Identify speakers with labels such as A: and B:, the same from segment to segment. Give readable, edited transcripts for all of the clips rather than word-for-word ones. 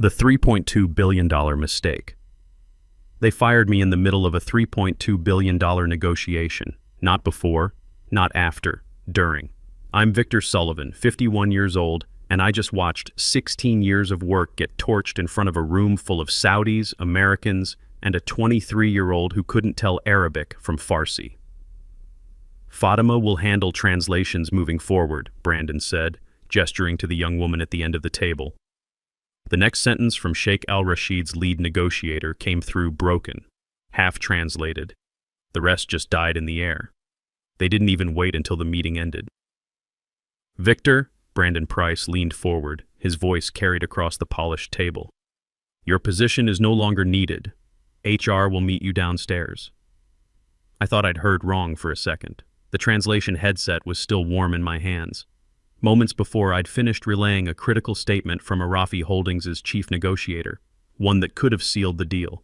A: The $3.2 billion mistake. They fired me in the middle of a $3.2 billion negotiation. Not before, not after, during. I'm Victor Sullivan, 51 years old, and I just watched 16 years of work get torched in front of a room full of Saudis, Americans, and a 23-year-old who couldn't tell Arabic from Farsi. Fatima will handle translations moving forward, Brandon said, gesturing to the young woman at the end of the table. The next sentence from Sheikh al-Rashid's lead negotiator came through broken, half-translated. The rest just died in the air. They didn't even wait until the meeting ended. Victor, Brandon Price leaned forward, his voice carried across the polished table. Your position is no longer needed. HR will meet you downstairs. I thought I'd heard wrong for a second. The translation headset was still warm in my hands. Moments before, I'd finished relaying a critical statement from Arafi Holdings' chief negotiator, one that could have sealed the deal.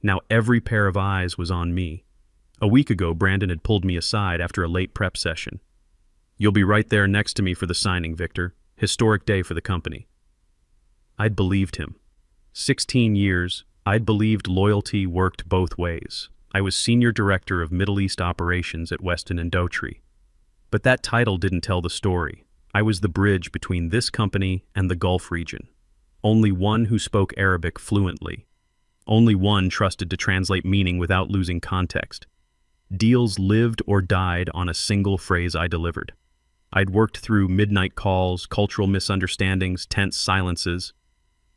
A: Now every pair of eyes was on me. A week ago, Brandon had pulled me aside after a late prep session. You'll be right there next to me for the signing, Victor. Historic day for the company. I'd believed him. 16 years, I'd believed loyalty worked both ways. I was senior director of Middle East operations at Weston & Dougherty. But that title didn't tell the story. I was the bridge between this company and the Gulf region. Only one who spoke Arabic fluently. Only one trusted to translate meaning without losing context. Deals lived or died on a single phrase I delivered. I'd worked through midnight calls, cultural misunderstandings, tense silences,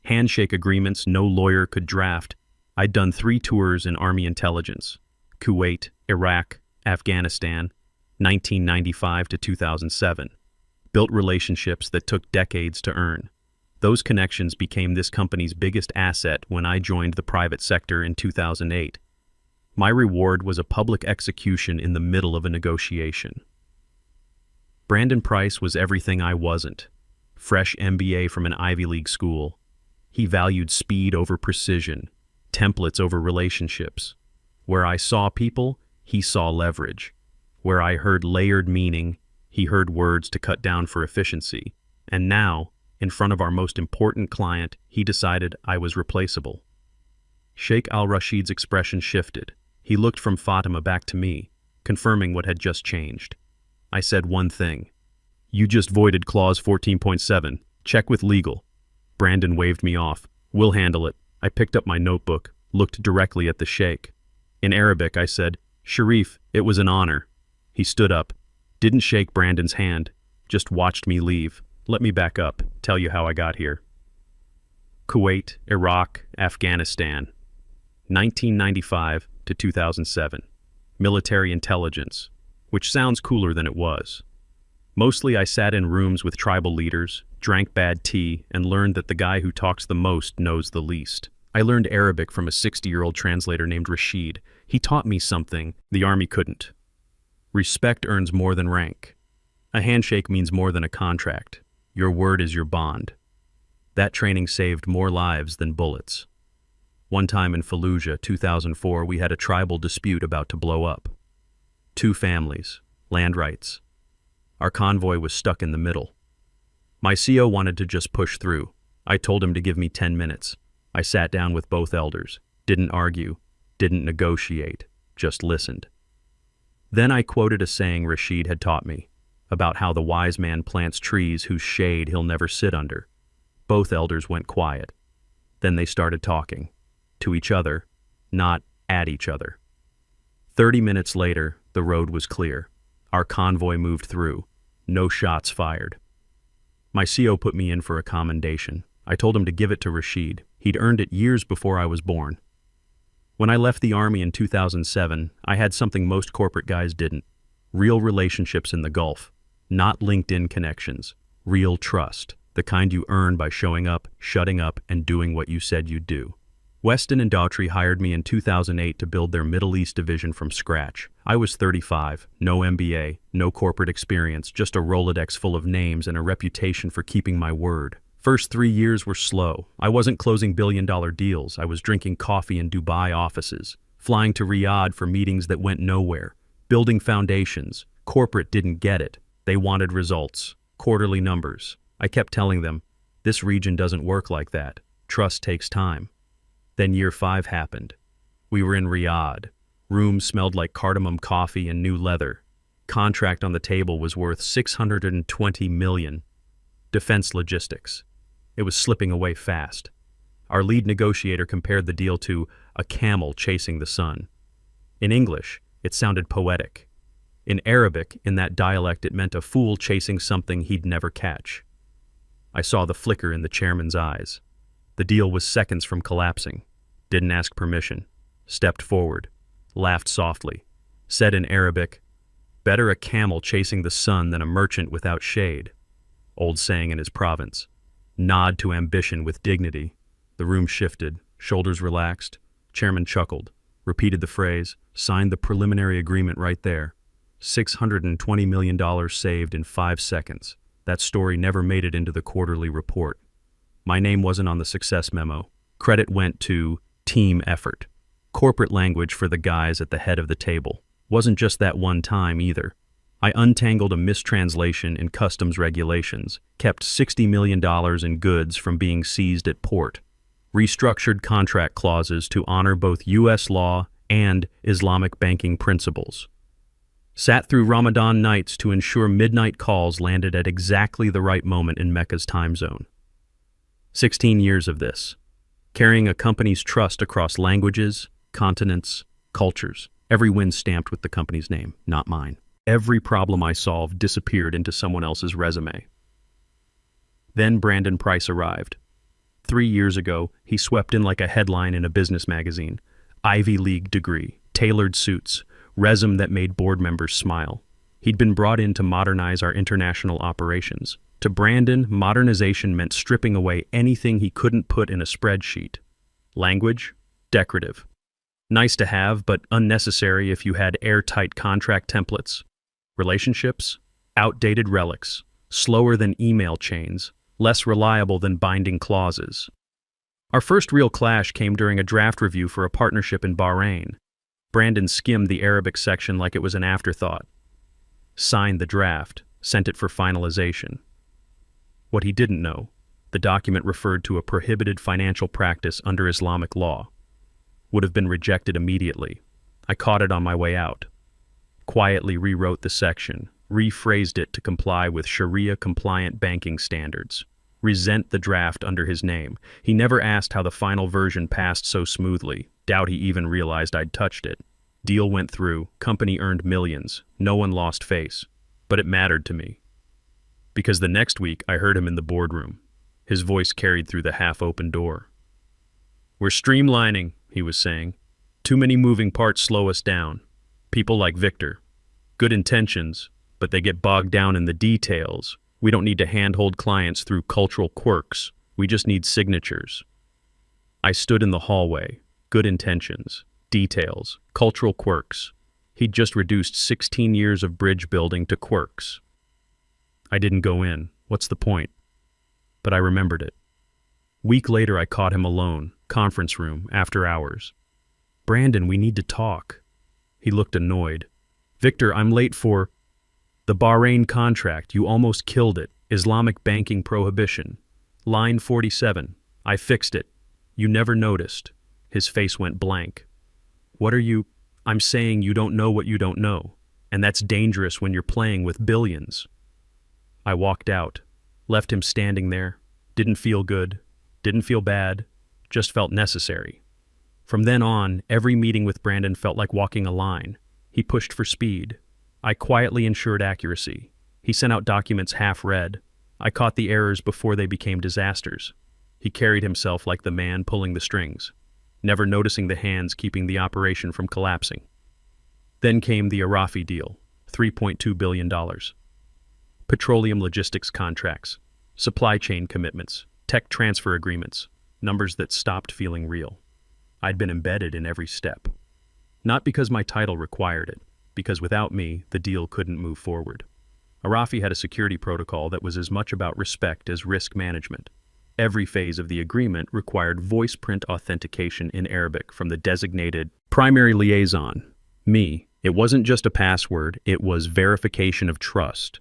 A: handshake agreements no lawyer could draft. I'd done 3 tours in Army intelligence: Kuwait, Iraq, Afghanistan, 1995 to 2007. Built relationships that took decades to earn. Those connections became this company's biggest asset when I joined the private sector in 2008. My reward was a public execution in the middle of a negotiation. Brandon Price was everything I wasn't. Fresh MBA from an Ivy League school. He valued speed over precision, templates over relationships. Where I saw people, he saw leverage. Where I heard layered meaning, he heard words to cut down for efficiency. And now, in front of our most important client, he decided I was replaceable. Sheikh al-Rashid's expression shifted. He looked from Fatima back to me, confirming what had just changed. I said one thing. You just voided clause 14.7. Check with legal. Brandon waved me off. We'll handle it. I picked up my notebook, looked directly at the sheikh. In Arabic, I said, Sharif, it was an honor. He stood up, didn't shake Brandon's hand, just watched me leave. Let me back up, tell you how I got here. Kuwait, Iraq, Afghanistan, 1995 to 2007. Military intelligence, which sounds cooler than it was. Mostly I sat in rooms with tribal leaders, drank bad tea, and learned that the guy who talks the most knows the least. I learned Arabic from a 60-year-old translator named Rashid. He taught me something the Army couldn't. Respect earns more than rank. A handshake means more than a contract. Your word is your bond. That training saved more lives than bullets. One time in Fallujah, 2004, we had a tribal dispute about to blow up. 2 families, land rights. Our convoy was stuck in the middle. My CO wanted to just push through. I told him to give me 10 minutes. I sat down with both elders, didn't argue, didn't negotiate, just listened. Then I quoted a saying Rashid had taught me, about how the wise man plants trees whose shade he'll never sit under. Both elders went quiet. Then they started talking. To each other, not at each other. 30 minutes later, the road was clear. Our convoy moved through. No shots fired. My CO put me in for a commendation. I told him to give it to Rashid. He'd earned it years before I was born. When I left the Army in 2007, I had something most corporate guys didn't. Real relationships in the Gulf. Not LinkedIn connections. Real trust. The kind you earn by showing up, shutting up, and doing what you said you'd do. Weston & Dougherty hired me in 2008 to build their Middle East division from scratch. I was 35, no MBA, no corporate experience, just a Rolodex full of names and a reputation for keeping my word. First 3 years were slow. I wasn't closing billion-dollar deals. I was drinking coffee in Dubai offices, flying to Riyadh for meetings that went nowhere, building foundations. Corporate didn't get it. They wanted results, quarterly numbers. I kept telling them, This region doesn't work like that. Trust takes time. Then year 5 happened. We were in Riyadh. Room smelled like cardamom coffee and new leather. Contract on the table was worth $620 million. Defense logistics. It was slipping away fast. Our lead negotiator compared the deal to a camel chasing the sun. In English, it sounded poetic. In Arabic, in that dialect, it meant a fool chasing something he'd never catch. I saw the flicker in the chairman's eyes. The deal was seconds from collapsing. Didn't ask permission. Stepped forward. Laughed softly. Said in Arabic, "Better a camel chasing the sun than a merchant without shade." Old saying in his province. Nod to ambition with dignity. The room shifted. Shoulders relaxed. Chairman chuckled. Repeated the phrase. Signed the preliminary agreement right there. $620 million saved in 5 seconds. That story never made it into the quarterly report. My name wasn't on the success memo. Credit went to team effort. Corporate language for the guys at the head of the table. Wasn't just that one time either. I untangled a mistranslation in customs regulations, kept $60 million in goods from being seized at port, restructured contract clauses to honor both U.S. law and Islamic banking principles. Sat through Ramadan nights to ensure midnight calls landed at exactly the right moment in Mecca's time zone. 16 years of this, carrying a company's trust across languages, continents, cultures, every win stamped with the company's name, not mine. Every problem I solved disappeared into someone else's resume. Then Brandon Price arrived. 3 years ago, he swept in like a headline in a business magazine. Ivy League degree, tailored suits, resume that made board members smile. He'd been brought in to modernize our international operations. To Brandon, modernization meant stripping away anything he couldn't put in a spreadsheet. Language? Decorative. Nice to have, but unnecessary if you had airtight contract templates. Relationships? Outdated relics. Slower than email chains. Less reliable than binding clauses. Our first real clash came during a draft review for a partnership in Bahrain. Brandon skimmed the Arabic section like it was an afterthought. Signed the draft, sent it for finalization. What he didn't know, the document referred to a prohibited financial practice under Islamic law. Would have been rejected immediately. I caught it on my way out. Quietly rewrote the section, rephrased it to comply with Sharia-compliant banking standards. Resent the draft under his name. He never asked how the final version passed so smoothly. Doubt he even realized I'd touched it. Deal went through. Company earned millions. No one lost face. But it mattered to me. Because the next week I heard him in the boardroom. His voice carried through the half-open door. "We're streamlining," he was saying. "Too many moving parts slow us down. People like Victor. Good intentions, but they get bogged down in the details. We don't need to handhold clients through cultural quirks. We just need signatures." I stood in the hallway. Good intentions, details, cultural quirks. He'd just reduced 16 years of bridge building to quirks. I didn't go in. What's the point? But I remembered it. Week later, I caught him alone, conference room, after hours. "Brandon, we need to talk." He looked annoyed. "Victor, I'm late for the Bahrain contract. You almost killed it. Islamic banking prohibition. Line 47. I fixed it. You never noticed." His face went blank. "What are you—" "I'm saying you don't know what you don't know. And that's dangerous when you're playing with billions." I walked out. Left him standing there. Didn't feel good. Didn't feel bad. Just felt necessary. From then on, every meeting with Brandon felt like walking a line. He pushed for speed. I quietly ensured accuracy. He sent out documents half-read. I caught the errors before they became disasters. He carried himself like the man pulling the strings, never noticing the hands keeping the operation from collapsing. Then came the Arafi deal, $3.2 billion. Petroleum logistics contracts, supply chain commitments, tech transfer agreements, numbers that stopped feeling real. I'd been embedded in every step. Not because my title required it, because without me, the deal couldn't move forward. Arafi had a security protocol that was as much about respect as risk management. Every phase of the agreement required voice print authentication in Arabic from the designated primary liaison, me. It wasn't just a password, it was verification of trust.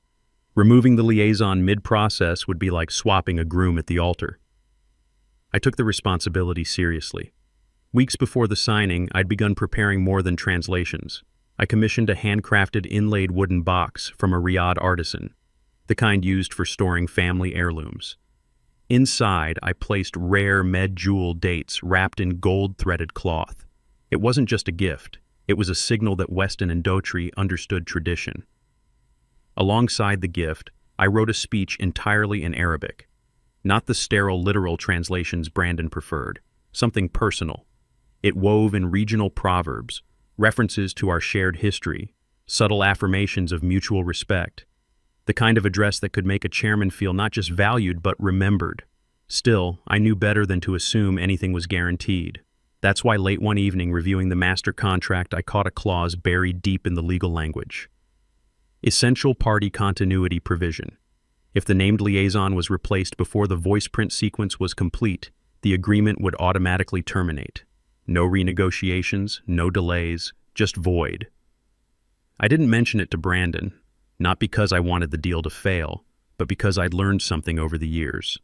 A: Removing the liaison mid-process would be like swapping a groom at the altar. I took the responsibility seriously. Weeks before the signing, I'd begun preparing more than translations. I commissioned a handcrafted inlaid wooden box from a Riyadh artisan, the kind used for storing family heirlooms. Inside, I placed rare med-jewel dates wrapped in gold-threaded cloth. It wasn't just a gift. It was a signal that Weston and Dotry understood tradition. Alongside the gift, I wrote a speech entirely in Arabic. Not the sterile literal translations Brandon preferred, something personal. It wove in regional proverbs, references to our shared history, subtle affirmations of mutual respect, the kind of address that could make a chairman feel not just valued but remembered. Still, I knew better than to assume anything was guaranteed. That's why late one evening, reviewing the master contract, I caught a clause buried deep in the legal language. Essential party continuity provision. If the named liaison was replaced before the voice print sequence was complete, the agreement would automatically terminate. No renegotiations, no delays, just void. I didn't mention it to Brandon, not because I wanted the deal to fail, but because I'd learned something over the years.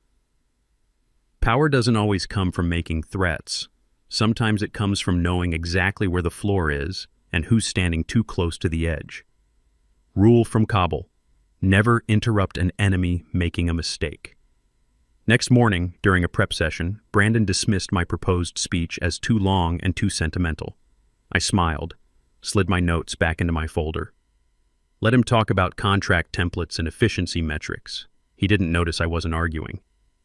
A: Power doesn't always come from making threats. Sometimes it comes from knowing exactly where the floor is and who's standing too close to the edge. Rule from Kabul: never interrupt an enemy making a mistake. Next morning, during a prep session, Brandon dismissed my proposed speech as too long and too sentimental. I smiled, slid my notes back into my folder. Let him talk about contract templates and efficiency metrics. He didn't notice I wasn't arguing.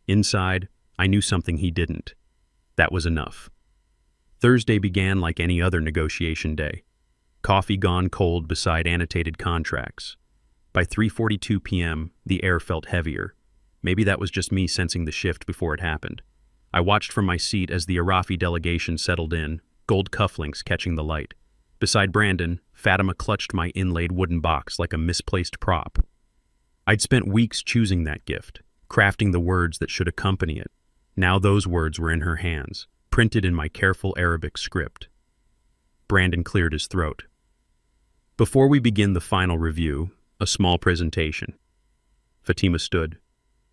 A: Inside, I knew something he didn't. That was enough. Thursday began like any other negotiation day. Coffee gone cold beside annotated contracts. By 3:42 p.m., the air felt heavier. Maybe that was just me sensing the shift before it happened. I watched from my seat as the Arafi delegation settled in, gold cufflinks catching the light. Beside Brandon, Fatima clutched my inlaid wooden box like a misplaced prop. I'd spent weeks choosing that gift, crafting the words that should accompany it. Now those words were in her hands, printed in my careful Arabic script. Brandon cleared his throat. Before we begin the final review, a small presentation. Fatima stood.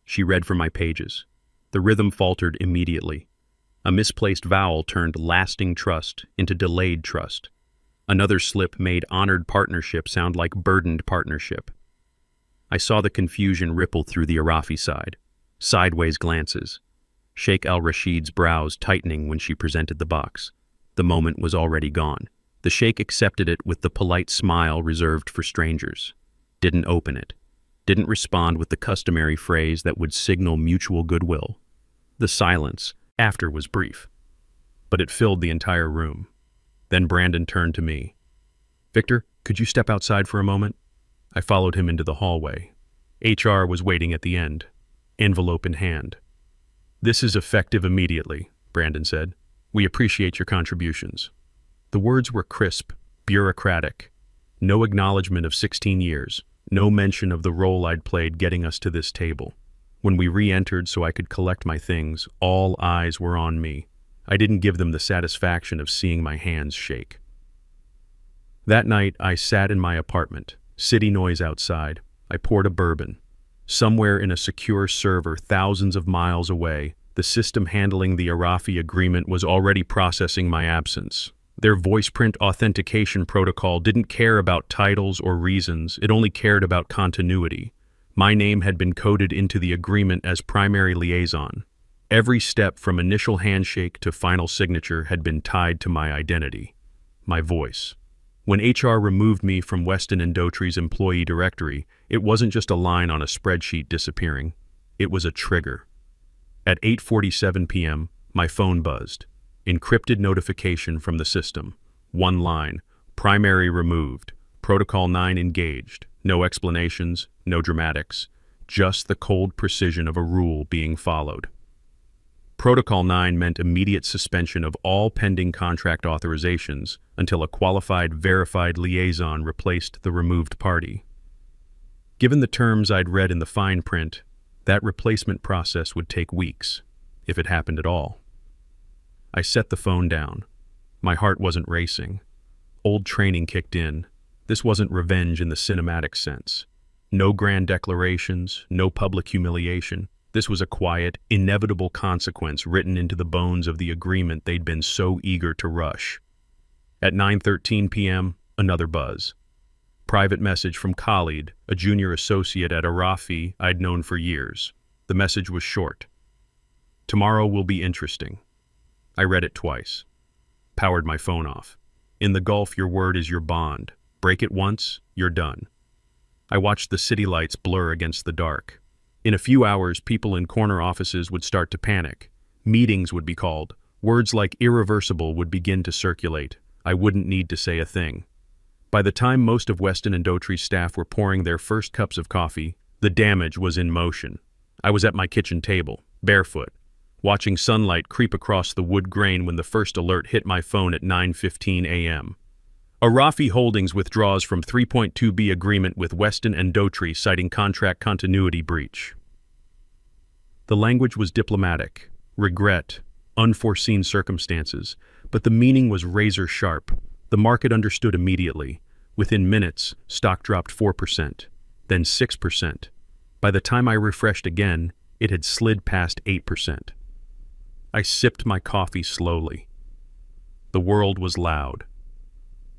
A: She read from my pages. The rhythm faltered immediately. A misplaced vowel turned lasting trust into delayed trust. Another slip made honored partnership sound like burdened partnership. I saw the confusion ripple through the Arafi side. Sideways glances. Sheikh al-Rashid's brows tightening when she presented the box. The moment was already gone. The sheikh accepted it with the polite smile reserved for strangers. Didn't open it. Didn't respond with the customary phrase that would signal mutual goodwill. The silence after was brief, but it filled the entire room. Then Brandon turned to me. "Victor, could you step outside for a moment?" I followed him into the hallway. HR was waiting at the end, envelope in hand. "This is effective immediately," Brandon said. "We appreciate your contributions." The words were crisp, bureaucratic. No acknowledgement of 16 years. No mention of the role I'd played getting us to this table. When we re-entered so I could collect my things, all eyes were on me. I didn't give them the satisfaction of seeing my hands shake. That night, I sat in my apartment, city noise outside. I poured a bourbon. Somewhere in a secure server thousands of miles away, the system handling the Arafi agreement was already processing my absence. Their voice print authentication protocol didn't care about titles or reasons, it only cared about continuity. My name had been coded into the agreement as primary liaison. Every step from initial handshake to final signature had been tied to my identity, my voice. When HR removed me from Weston and Dotry's employee directory, it wasn't just a line on a spreadsheet disappearing. It was a trigger. At 8:47 p.m., my phone buzzed. Encrypted notification from the system. One line. Primary removed. Protocol 9 engaged. No explanations, no dramatics. Just the cold precision of a rule being followed. Protocol 9 meant immediate suspension of all pending contract authorizations until a qualified, verified liaison replaced the removed party. Given the terms I'd read in the fine print, that replacement process would take weeks, if it happened at all. I set the phone down. My heart wasn't racing. Old training kicked in. This wasn't revenge in the cinematic sense. No grand declarations, no public humiliation. This was a quiet, inevitable consequence written into the bones of the agreement they'd been so eager to rush. At 9:13 p.m., another buzz. Private message from Khalid, a junior associate at Arafi I'd known for years. The message was short. Tomorrow will be interesting. I read it twice. Powered my phone off. In the Gulf, your word is your bond. Break it once, you're done. I watched the city lights blur against the dark. In a few hours, people in corner offices would start to panic. Meetings would be called. Words like irreversible would begin to circulate. I wouldn't need to say a thing. By the time most of Weston and Daughtry's staff were pouring their first cups of coffee, the damage was in motion. I was at my kitchen table, barefoot, watching sunlight creep across the wood grain when the first alert hit my phone at 9:15 a.m. Arafi Holdings withdraws from 3.2B agreement with Weston and Daughtry citing contract continuity breach. The language was diplomatic, regret, unforeseen circumstances, but the meaning was razor sharp. The market understood immediately. Within minutes, stock dropped 4%, then 6%. By the time I refreshed again, it had slid past 8%. I sipped my coffee slowly. The world was loud.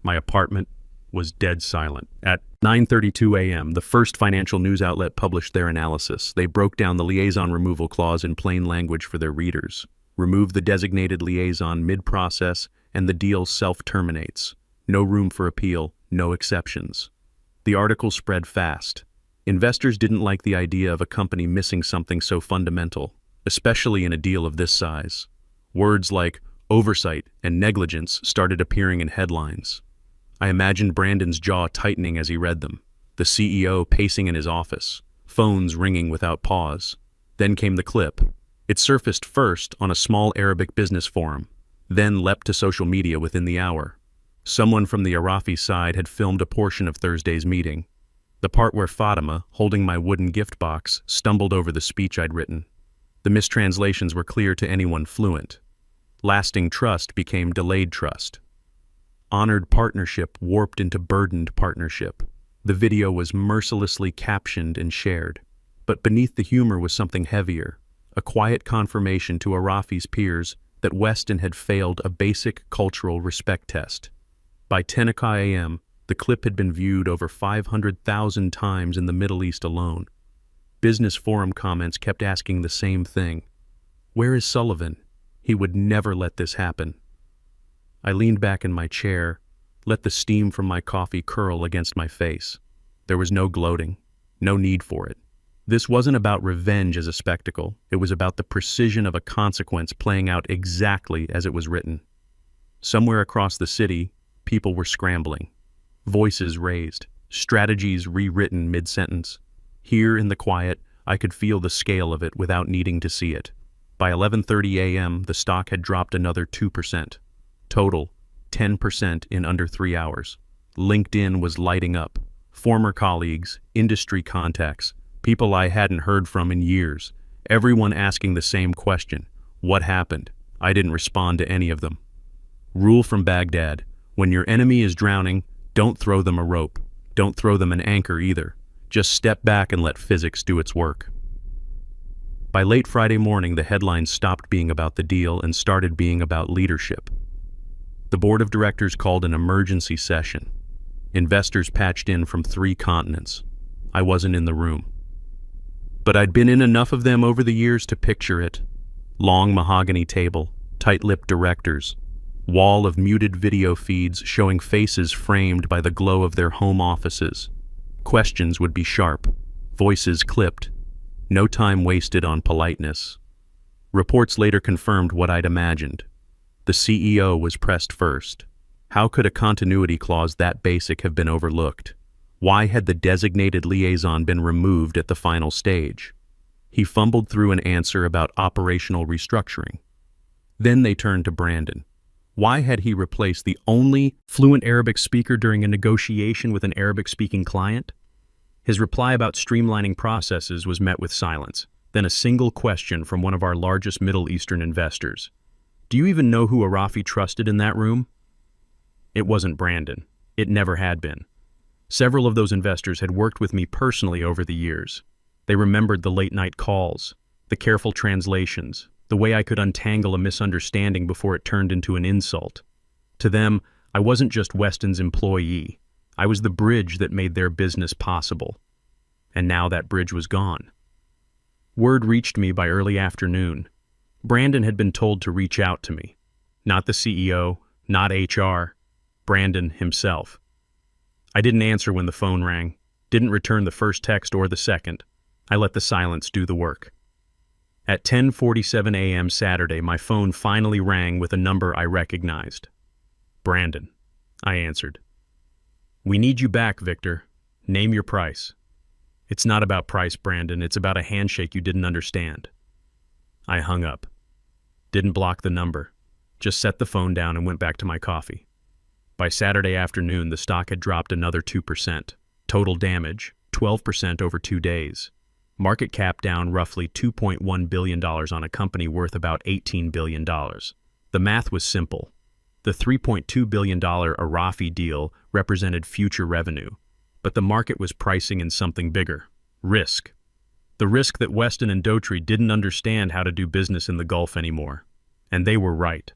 A: My apartment was dead silent. At 9:32 a.m., the first financial news outlet published their analysis. They broke down the liaison removal clause in plain language for their readers. Remove the designated liaison mid-process, and the deal self-terminates. No room for appeal, no exceptions. The article spread fast. Investors didn't like the idea of a company missing something so fundamental, especially in a deal of this size. Words like oversight and negligence started appearing in headlines. I imagined Brandon's jaw tightening as he read them, the CEO pacing in his office, phones ringing without pause. Then came the clip. It surfaced first on a small Arabic business forum, then leapt to social media within the hour. Someone from the Arafi side had filmed a portion of Thursday's meeting, the part where Fatima, holding my wooden gift box, stumbled over the speech I'd written. The mistranslations were clear to anyone fluent. Lasting trust became delayed trust. Honored partnership warped into burdened partnership. The video was mercilessly captioned and shared. But beneath the humor was something heavier, a quiet confirmation to Arafi's peers that Weston had failed a basic cultural respect test. By 10 a.m., the clip had been viewed over 500,000 times in the Middle East alone. Business forum comments kept asking the same thing. Where is Sullivan? He would never let this happen. I leaned back in my chair, let the steam from my coffee curl against my face. There was no gloating, no need for it. This wasn't about revenge as a spectacle. It was about the precision of a consequence playing out exactly as it was written. Somewhere across the city, people were scrambling. Voices raised, strategies rewritten mid-sentence. Here in the quiet, I could feel the scale of it without needing to see it. By 11:30 a.m., the stock had dropped another 2%. Total, 10% in under 3 hours. LinkedIn was lighting up. Former colleagues, industry contacts, people I hadn't heard from in years. Everyone asking the same question. What happened? I didn't respond to any of them. Rule from Baghdad. When your enemy is drowning, don't throw them a rope. Don't throw them an anchor either. Just step back and let physics do its work. By late Friday morning, the headlines stopped being about the deal and started being about leadership. The board of directors called an emergency session. Investors patched in from 3 continents. I wasn't in the room. But I'd been in enough of them over the years to picture it. Long mahogany table, tight-lipped directors, wall of muted video feeds showing faces framed by the glow of their home offices. Questions would be sharp, voices clipped. No time wasted on politeness. Reports later confirmed what I'd imagined. The CEO was pressed first. How could a continuity clause that basic have been overlooked? Why had the designated liaison been removed at the final stage? He fumbled through an answer about operational restructuring. Then they turned to Brandon. Why had he replaced the only fluent Arabic speaker during a negotiation with an Arabic-speaking client? His reply about streamlining processes was met with silence, then a single question from one of our largest Middle Eastern investors. Do you even know who Arafi trusted in that room? It wasn't Brandon. It never had been. Several of those investors had worked with me personally over the years. They remembered the late-night calls, the careful translations, the way I could untangle a misunderstanding before it turned into an insult. To them, I wasn't just Weston's employee. I was the bridge that made their business possible. And now that bridge was gone. Word reached me by early afternoon. Brandon had been told to reach out to me. Not the CEO, not HR, Brandon himself. I didn't answer when the phone rang, didn't return the first text or the second. I let the silence do the work. At 10:47 a.m. Saturday, my phone finally rang with a number I recognized. Brandon, I answered. We need you back, Victor. Name your price. It's not about price, Brandon. It's about a handshake you didn't understand. I hung up. Didn't block the number. Just set the phone down and went back to my coffee. By Saturday afternoon, the stock had dropped another 2%. Total damage, 12% over 2 days. Market cap down roughly $2.1 billion on a company worth about $18 billion. The math was simple. The $3.2 billion Arafi deal represented future revenue, but the market was pricing in something bigger, risk. The risk that Weston and Daughtry didn't understand how to do business in the Gulf anymore. And they were right.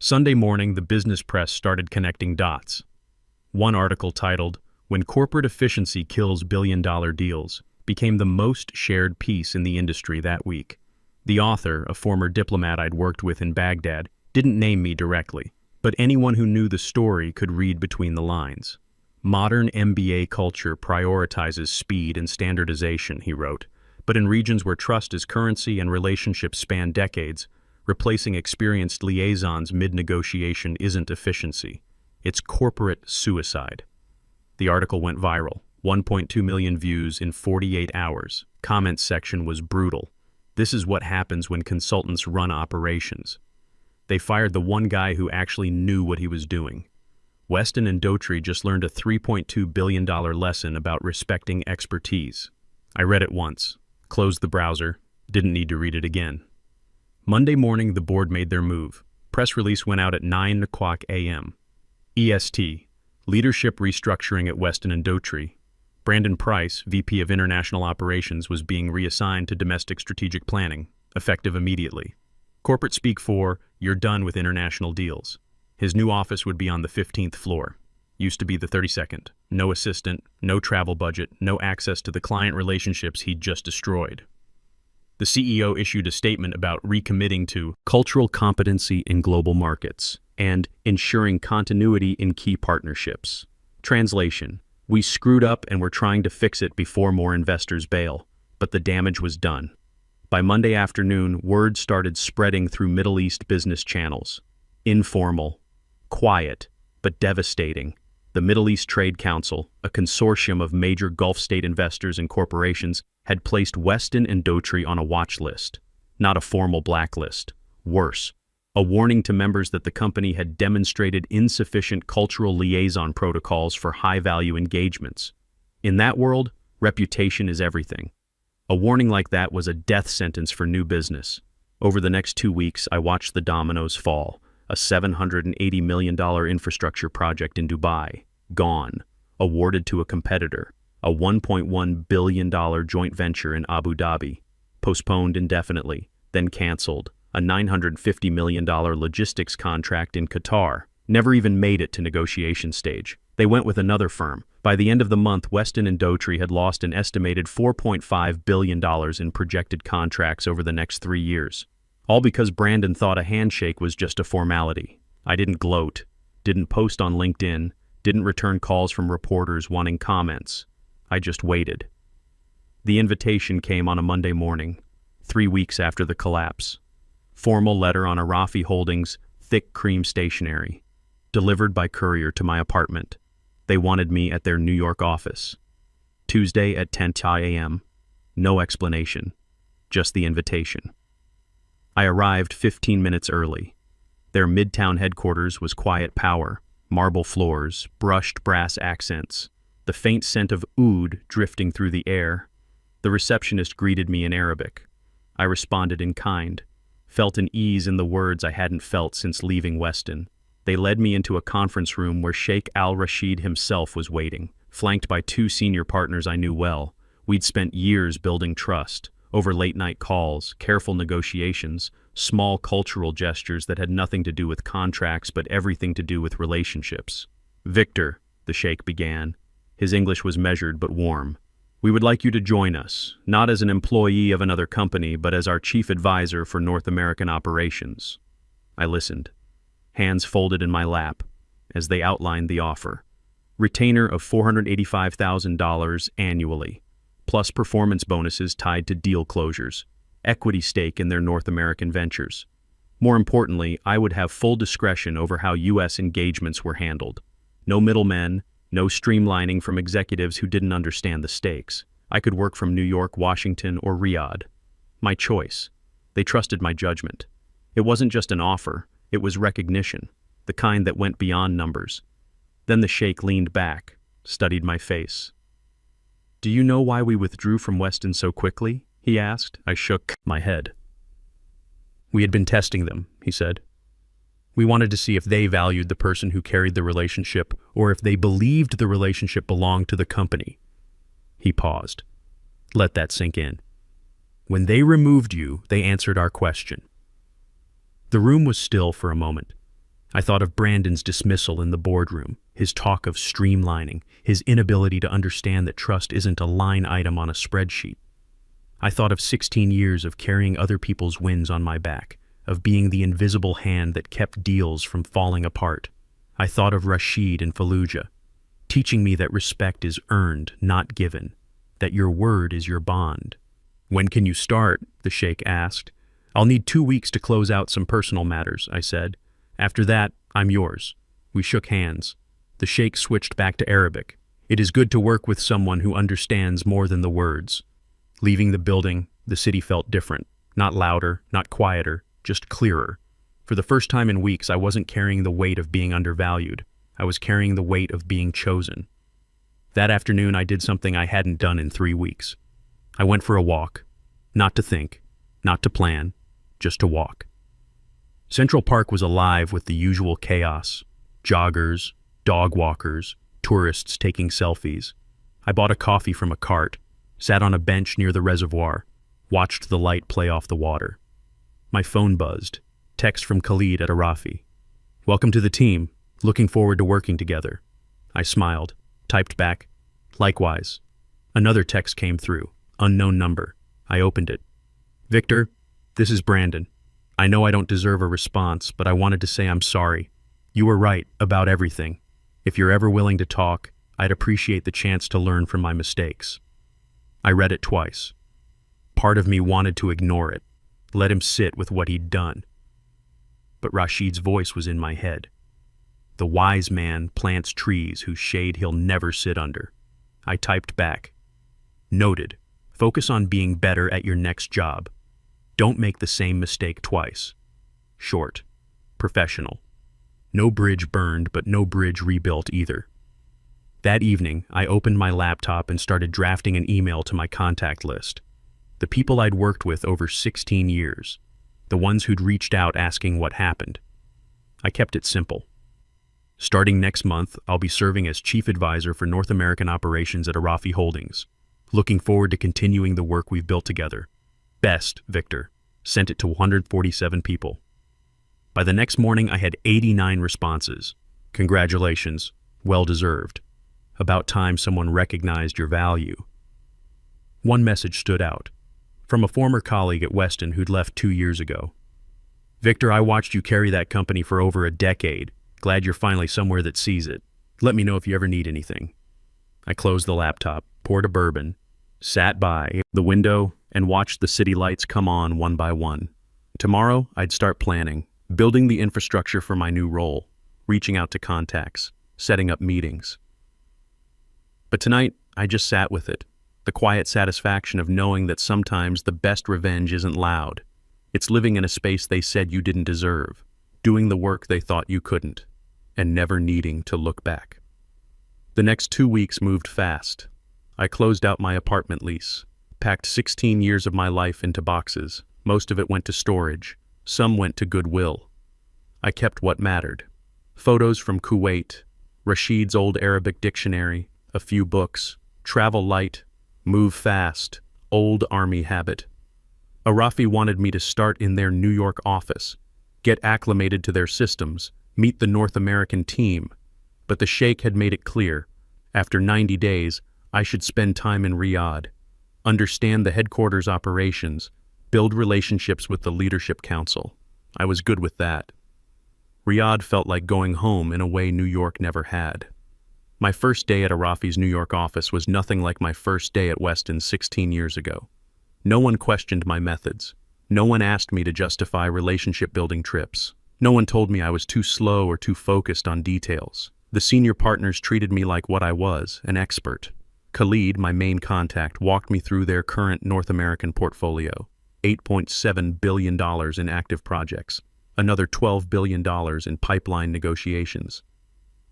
A: Sunday morning, the business press started connecting dots. One article titled, "When Corporate Efficiency Kills Billion-Dollar Deals," became the most shared piece in the industry that week. The author, a former diplomat I'd worked with in Baghdad, didn't name me directly, but anyone who knew the story could read between the lines. Modern MBA culture prioritizes speed and standardization, he wrote, but in regions where trust is currency and relationships span decades, replacing experienced liaisons mid-negotiation isn't efficiency. It's corporate suicide. The article went viral. 1.2 million views in 48 hours. Comment section was brutal. This is what happens when consultants run operations. They fired the one guy who actually knew what he was doing. Weston and Daughtry just learned a $3.2 billion lesson about respecting expertise. I read it once, closed the browser, didn't need to read it again. Monday morning, the board made their move. Press release went out at 9 o'clock a.m. EST, leadership restructuring at Weston and Daughtry. Brandon Price, VP of International Operations, was being reassigned to domestic strategic planning, effective immediately. Corporate speak for, "You're done with international deals." His new office would be on the 15th floor. Used to be the 32nd. No assistant, no travel budget, no access to the client relationships he'd just destroyed. The CEO issued a statement about recommitting to cultural competency in global markets and ensuring continuity in key partnerships. Translation: we screwed up and we're trying to fix it before more investors bail, but the damage was done. By Monday afternoon, word started spreading through Middle East business channels. Informal, quiet, but devastating. The Middle East Trade Council, a consortium of major Gulf state investors and corporations, had placed Weston and Daughtry on a watch list. Not a formal blacklist. Worse, a warning to members that the company had demonstrated insufficient cultural liaison protocols for high-value engagements. In that world, reputation is everything. A warning like that was a death sentence for new business. Over the next 2 weeks, I watched the dominoes fall. A $780 million infrastructure project in Dubai, gone. Awarded to a competitor. A $1.1 billion joint venture in Abu Dhabi, postponed indefinitely, then canceled. A $950 million logistics contract in Qatar, never even made it to negotiation stage. They went with another firm. By the end of the month, Weston and Daughtry had lost an estimated $4.5 billion in projected contracts over the next 3 years. All because Brandon thought a handshake was just a formality. I didn't gloat, didn't post on LinkedIn, didn't return calls from reporters wanting comments. I just waited. The invitation came on a Monday morning, 3 weeks after the collapse. Formal letter on Arafi Holdings, thick cream stationery. Delivered by courier to my apartment. They wanted me at their New York office. Tuesday at 10 a.m. No explanation, just the invitation. I arrived 15 minutes early. Their midtown headquarters was quiet power, marble floors, brushed brass accents, the faint scent of oud drifting through the air. The receptionist greeted me in Arabic. I responded in kind, felt an ease in the words I hadn't felt since leaving Weston. They led me into a conference room where Sheikh al-Rashid himself was waiting, flanked by two senior partners I knew well. We'd spent years building trust, over late-night calls, careful negotiations, small cultural gestures that had nothing to do with contracts but everything to do with relationships. "Victor," the sheikh began. His English was measured but warm. "We would like you to join us, not as an employee of another company, but as our chief advisor for North American operations." I listened, hands folded in my lap, as they outlined the offer. Retainer of $485,000 annually, plus performance bonuses tied to deal closures, equity stake in their North American ventures. More importantly, I would have full discretion over how U.S. engagements were handled. No middlemen, no streamlining from executives who didn't understand the stakes. I could work from New York, Washington, or Riyadh. My choice. They trusted my judgment. It wasn't just an offer, it was recognition, the kind that went beyond numbers. Then the sheikh leaned back, studied my face. "Do you know why we withdrew from Weston so quickly?" he asked. I shook my head. "We had been testing them," he said. "We wanted to see if they valued the person who carried the relationship, or if they believed the relationship belonged to the company." He paused. "Let that sink in. When they removed you, they answered our question." The room was still for a moment. I thought of Brandon's dismissal in the boardroom, his talk of streamlining, his inability to understand that trust isn't a line item on a spreadsheet. I thought of 16 years of carrying other people's wins on my back, of being the invisible hand that kept deals from falling apart. I thought of Rashid in Fallujah, teaching me that respect is earned, not given, that your word is your bond. "When can you start?" the sheikh asked. "I'll need 2 weeks to close out some personal matters," I said. "After that, I'm yours." We shook hands. The sheikh switched back to Arabic. "It is good to work with someone who understands more than the words." Leaving the building, the city felt different. Not louder, not quieter, just clearer. For the first time in weeks, I wasn't carrying the weight of being undervalued. I was carrying the weight of being chosen. That afternoon, I did something I hadn't done in 3 weeks. I went for a walk. Not to think, not to plan, just to walk. Central Park was alive with the usual chaos. Joggers, dog walkers, tourists taking selfies. I bought a coffee from a cart, sat on a bench near the reservoir, watched the light play off the water. My phone buzzed. Text from Khalid at Arafi. "Welcome to the team. Looking forward to working together." I smiled, typed back, "Likewise." Another text came through, unknown number. I opened it. "Victor, this is Brandon. I know I don't deserve a response, but I wanted to say I'm sorry. You were right about everything. If you're ever willing to talk, I'd appreciate the chance to learn from my mistakes." I read it twice. Part of me wanted to ignore it, let him sit with what he'd done. But Rashid's voice was in my head. "The wise man plants trees whose shade he'll never sit under." I typed back. "Noted. Focus on being better at your next job. Don't make the same mistake twice." Short. Professional. No bridge burned, but no bridge rebuilt either. That evening, I opened my laptop and started drafting an email to my contact list. The people I'd worked with over 16 years. The ones who'd reached out asking what happened. I kept it simple. Starting next month, I'll be serving as Chief Advisor for North American Operations at Arafi Holdings. Looking forward to continuing the work we've built together. Best, Victor. Sent it to 147 people. By the next morning, I had 89 responses. "Congratulations. Well deserved. About time someone recognized your value." One message stood out. From a former colleague at Weston who'd left 2 years ago. "Victor, I watched you carry that company for over a decade. Glad you're finally somewhere that sees it. Let me know if you ever need anything." I closed the laptop, poured a bourbon, sat by the window, and watched the city lights come on one by one. Tomorrow, I'd start planning, building the infrastructure for my new role, reaching out to contacts, setting up meetings. But tonight, I just sat with it, the quiet satisfaction of knowing that sometimes the best revenge isn't loud. It's living in a space they said you didn't deserve, doing the work they thought you couldn't, and never needing to look back. The next 2 weeks moved fast. I closed out my apartment lease, packed 16 years of my life into boxes. Most of it went to storage. Some went to Goodwill. I kept what mattered. Photos from Kuwait, Rashid's old Arabic dictionary, a few books, travel light, move fast, old army habit. Arafi wanted me to start in their New York office, get acclimated to their systems, meet the North American team, but the sheikh had made it clear, after 90 days, I should spend time in Riyadh, understand the headquarters operations, build relationships with the leadership council. I was good with that. Riyadh felt like going home in a way New York never had. My first day at Arafi's New York office was nothing like my first day at Weston 16 years ago. No one questioned my methods. No one asked me to justify relationship-building trips. No one told me I was too slow or too focused on details. The senior partners treated me like what I was, an expert. Khalid, my main contact, walked me through their current North American portfolio, $8.7 billion in active projects, another $12 billion in pipeline negotiations.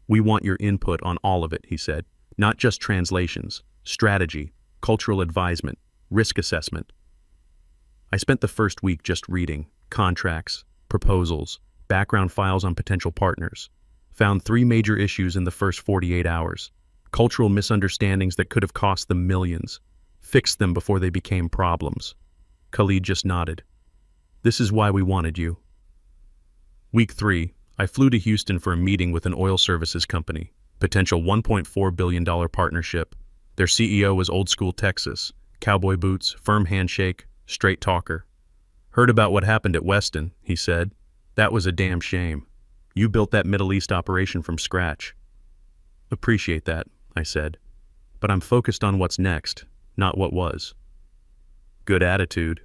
A: We want your input on all of it, he said, not just translations, strategy, cultural advisement, risk assessment. I spent the first week just reading contracts, proposals, background files on potential partners. Found 3 major issues in the first 48 hours. Cultural misunderstandings that could have cost them millions. Fixed them before they became problems. Khalid just nodded. This is why we wanted you. Week 3, I flew to Houston for a meeting with an oil services company. Potential $1.4 billion partnership. Their CEO was old school Texas. Cowboy boots, firm handshake, straight talker. Heard about what happened at Weston, he said. That was a damn shame. You built that Middle East operation from scratch. Appreciate that, I said. But I'm focused on what's next, not what was. Good attitude.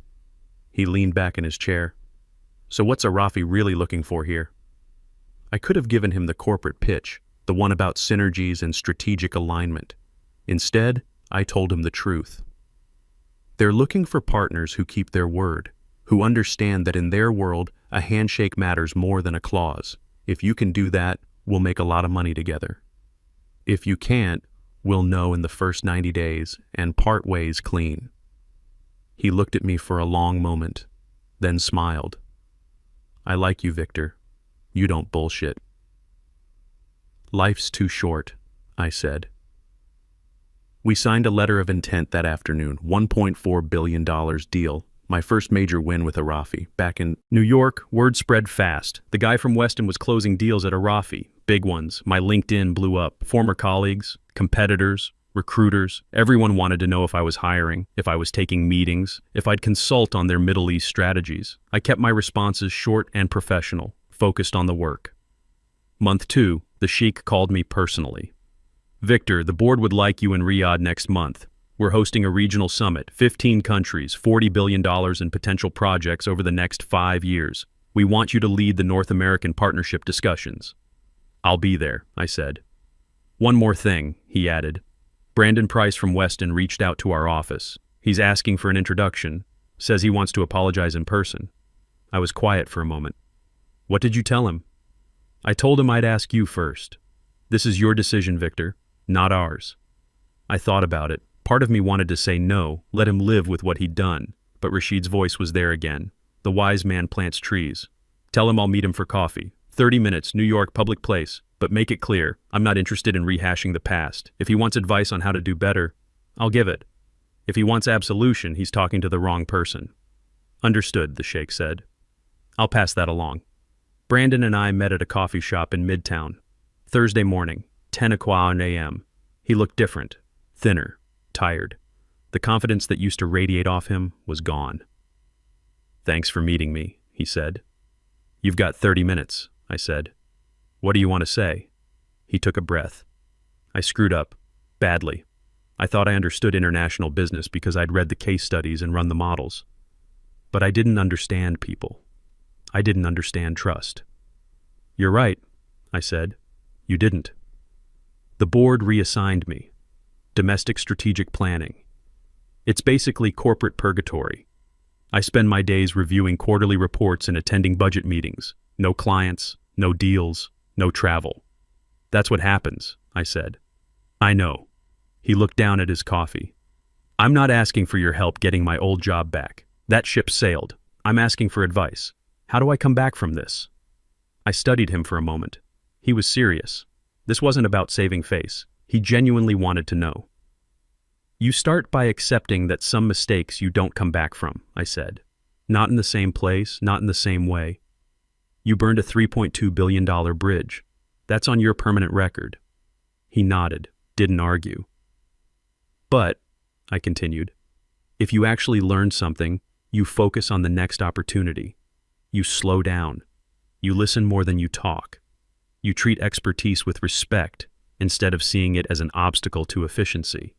A: He leaned back in his chair. So what's Arafi really looking for here? I could have given him the corporate pitch, the one about synergies and strategic alignment. Instead, I told him the truth. They're looking for partners who keep their word, who understand that in their world, a handshake matters more than a clause. If you can do that, we'll make a lot of money together. If you can't, we'll know in the first 90 days and part ways clean. He looked at me for a long moment, then smiled. I like you, Victor. You don't bullshit. Life's too short, I said. We signed a letter of intent that afternoon, $1.4 billion deal, my first major win with Arafi. Back in New York, word spread fast. The guy from Weston was closing deals at Arafi, big ones. My LinkedIn blew up. Former colleagues, competitors, recruiters, everyone wanted to know if I was hiring, if I was taking meetings, if I'd consult on their Middle East strategies. I kept my responses short and professional, focused on the work. Month 2, the sheikh called me personally. Victor, the board would like you in Riyadh next month. We're hosting a regional summit, 15 countries, $40 billion in potential projects over the next 5 years. We want you to lead the North American partnership discussions. I'll be there, I said. One more thing, he added. Brandon Price from Weston reached out to our office. He's asking for an introduction, says he wants to apologize in person. I was quiet for a moment. What did you tell him? I told him I'd ask you first. This is your decision, Victor, not ours. I thought about it. Part of me wanted to say no, let him live with what he'd done, but Rashid's voice was there again. The wise man plants trees. Tell him I'll meet him for coffee. 30 minutes, New York, public place. But make it clear, I'm not interested in rehashing the past. If he wants advice on how to do better, I'll give it. If he wants absolution, he's talking to the wrong person. Understood, the sheikh said. I'll pass that along. Brandon and I met at a coffee shop in Midtown. Thursday morning, 10 a.m. He looked different, thinner, tired. The confidence that used to radiate off him was gone. Thanks for meeting me, he said. You've got 30 minutes, I said. What do you want to say? He took a breath. I screwed up, badly. I thought I understood international business because I'd read the case studies and run the models. But I didn't understand people. I didn't understand trust. You're right, I said. You didn't. The board reassigned me. Domestic strategic planning. It's basically corporate purgatory. I spend my days reviewing quarterly reports and attending budget meetings. No clients, no deals, no travel. That's what happens, I said. I know. He looked down at his coffee. I'm not asking for your help getting my old job back. That ship sailed. I'm asking for advice. How do I come back from this? I studied him for a moment. He was serious. This wasn't about saving face. He genuinely wanted to know. You start by accepting that some mistakes you don't come back from, I said. Not in the same place, not in the same way. You burned a $3.2 billion bridge. That's on your permanent record. He nodded, didn't argue. But, I continued, if you actually learn something, you focus on the next opportunity. You slow down. You listen more than you talk. You treat expertise with respect instead of seeing it as an obstacle to efficiency.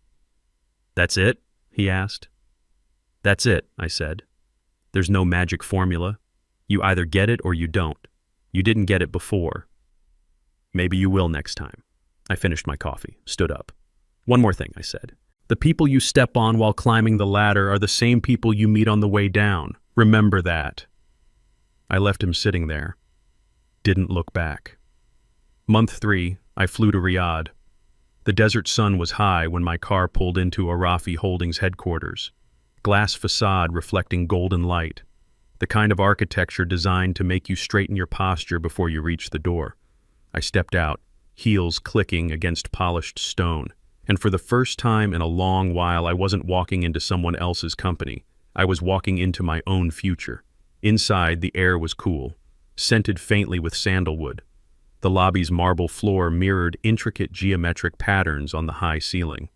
A: That's it? He asked. That's it, I said. There's no magic formula. You either get it or you don't. You didn't get it before. Maybe you will next time. I finished my coffee, stood up. One more thing, I said. The people you step on while climbing the ladder are the same people you meet on the way down. Remember that. I left him sitting there. Didn't look back. Month 3, I flew to Riyadh. The desert sun was high when my car pulled into Arafi Holdings headquarters. Glass facade reflecting golden light. The kind of architecture designed to make you straighten your posture before you reach the door. I stepped out, heels clicking against polished stone. And for the first time in a long while, I wasn't walking into someone else's company. I was walking into my own future. Inside, the air was cool, scented faintly with sandalwood. The lobby's marble floor mirrored intricate geometric patterns on the high ceiling.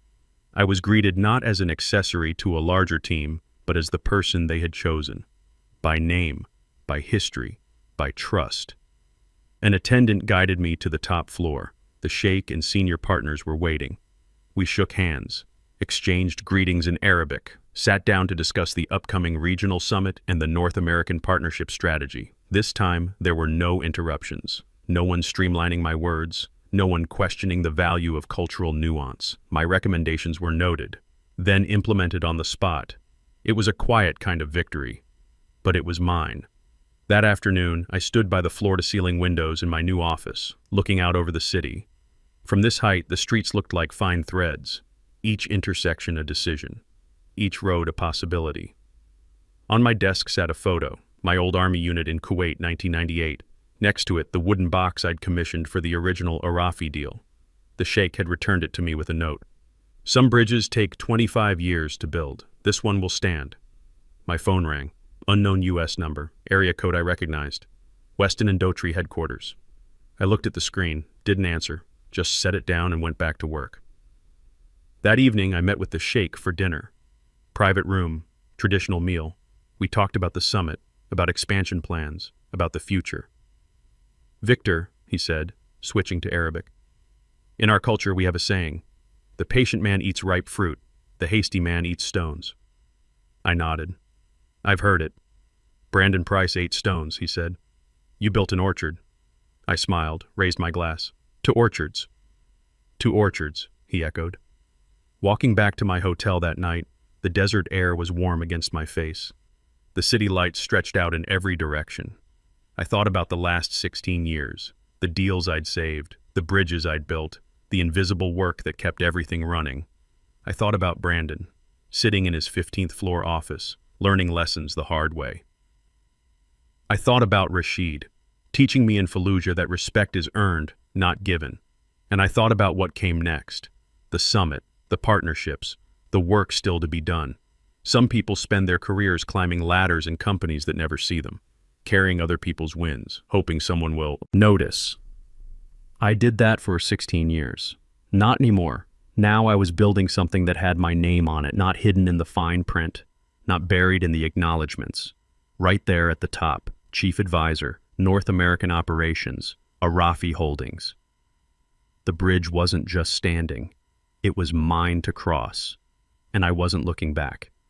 A: I was greeted not as an accessory to a larger team, but as the person they had chosen. By name, by history, by trust. An attendant guided me to the top floor. The sheikh and senior partners were waiting. We shook hands, exchanged greetings in Arabic, sat down to discuss the upcoming regional summit and the North American partnership strategy. This time, there were no interruptions. No one streamlining my words, no one questioning the value of cultural nuance. My recommendations were noted, then implemented on the spot. It was a quiet kind of victory, but it was mine. That afternoon, I stood by the floor-to-ceiling windows in my new office, looking out over the city. From this height, the streets looked like fine threads, each intersection a decision, each road a possibility. On my desk sat a photo, my old army unit in Kuwait, 1998. Next to it, the wooden box I'd commissioned for the original Arafi deal. The sheikh had returned it to me with a note. Some bridges take 25 years to build. This one will stand. My phone rang. Unknown U.S. number, area code I recognized. Weston and Dotry headquarters. I looked at the screen, didn't answer, just set it down and went back to work. That evening, I met with the sheikh for dinner. Private room, traditional meal. We talked about the summit, about expansion plans, about the future. Victor, he said, switching to Arabic. In our culture, we have a saying, the patient man eats ripe fruit, the hasty man eats stones. I nodded. I've heard it. Brandon Price ate stones, he said. You built an orchard. I smiled, raised my glass. To orchards. To orchards, he echoed. Walking back to my hotel that night, the desert air was warm against my face. The city lights stretched out in every direction. I thought about the last 16 years, the deals I'd saved, the bridges I'd built, the invisible work that kept everything running. I thought about Brandon, sitting in his 15th floor office, learning lessons the hard way. I thought about Rashid, teaching me in Fallujah that respect is earned, not given. And I thought about what came next, the summit, the partnerships, the work still to be done. Some people spend their careers climbing ladders in companies that never see them, carrying other people's wins, hoping someone will notice. I did that for 16 years. Not anymore. Now I was building something that had my name on it, not hidden in the fine print, not buried in the acknowledgments. Right there at the top, Chief Advisor, North American Operations, Arafi Holdings. The bridge wasn't just standing. It was mine to cross, and I wasn't looking back.